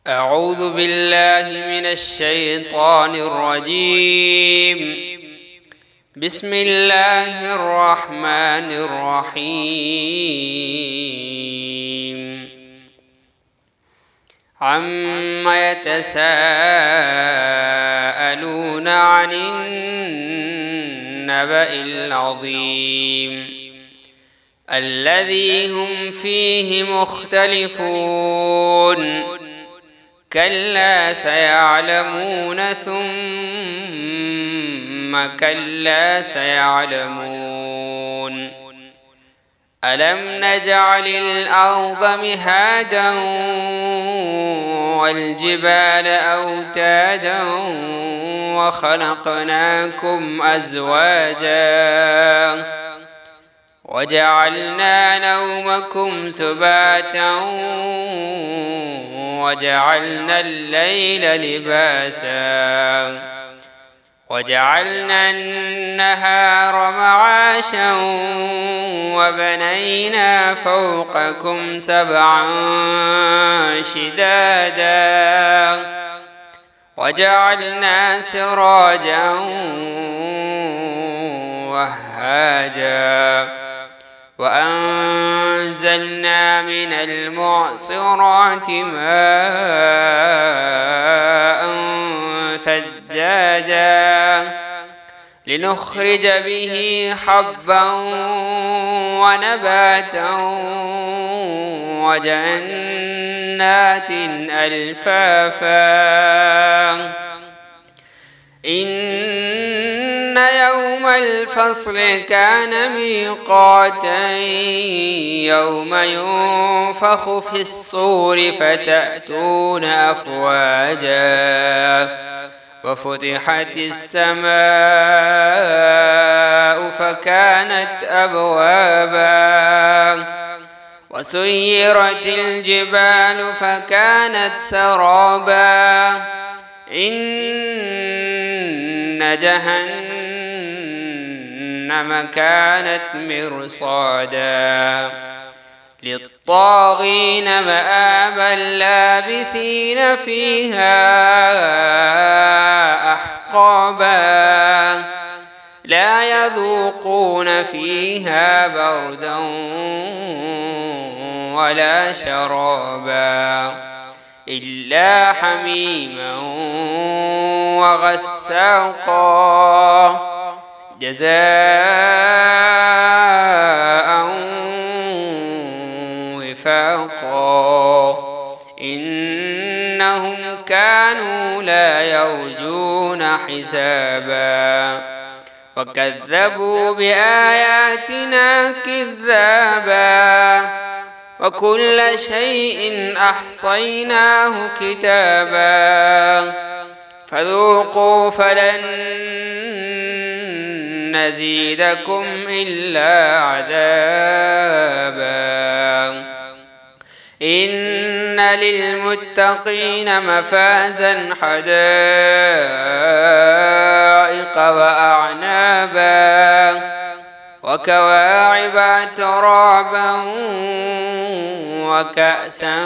أعوذ بالله من الشيطان الرجيم. بسم الله الرحمن الرحيم. عم يتساءلون عن النبأ العظيم الذي هم فيه مختلفون كلا سيعلمون ثم كلا سيعلمون ألم نجعل الأرض مهادا والجبال أوتادا وخلقناكم أزواجا وجعلنا نومكم سباتا وجعلنا الليل لباسا وجعلنا النهار معاشا وبنينا فوقكم سبعا شدادا وجعلنا سراجا وهاجا وأنزلنا من المعصرات ماء ثجاجا لنخرج به حبا ونباتا وجنات ألفافا إن يوم الفصل كان ميقاتا يوم ينفخ في الصور فتأتون أفواجا وفتحت السماء فكانت أبوابا وسيرت الجبال فكانت سرابا إن جهنم كانت مرصادا للطاغين مآبا لابثين فيها أحقابا لا يذوقون فيها بردا ولا شرابا إلا حميما وغساقا جزاء وفاقا إنهم كانوا لا يرجون حسابا وكذبوا بآياتنا كذابا وكل شيء أحصيناه كتابا فذوقوا فلن نزيدكم إلا عذابا إن للمتقين مفازا حدائق وأعنابا وكواعب أترابا وكأسا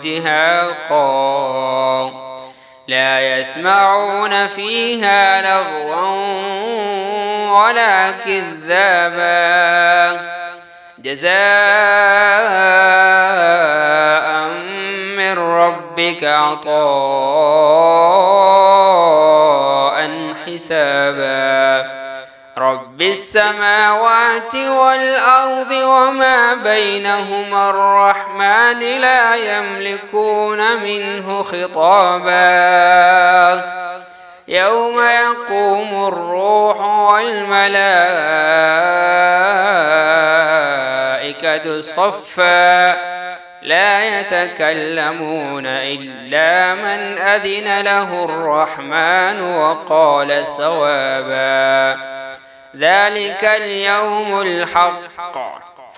دهاقا لا يسمعون فيها لغوا ولا كذابا جزاء من ربك عطاء حسابا رب السماوات والأرض وما بينهما الرحمن لا يملكون منه خطابا يوم يقوم الروح والملائكة صفا لا يتكلمون إلا من أذن له الرحمن وقال صوابا ذلك اليوم الحق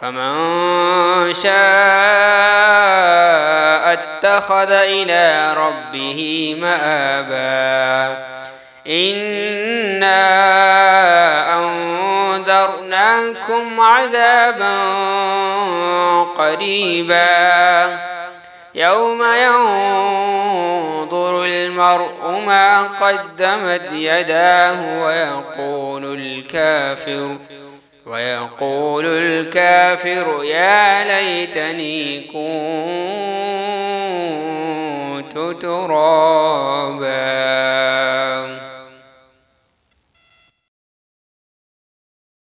فمن شاء اتخذ إلى ربه مآبا إنا أنذرناكم عذابا قريبا يوم ينظر المرء ما قدمت يداه ويقول الكافر يا ليتني كنت ترابا.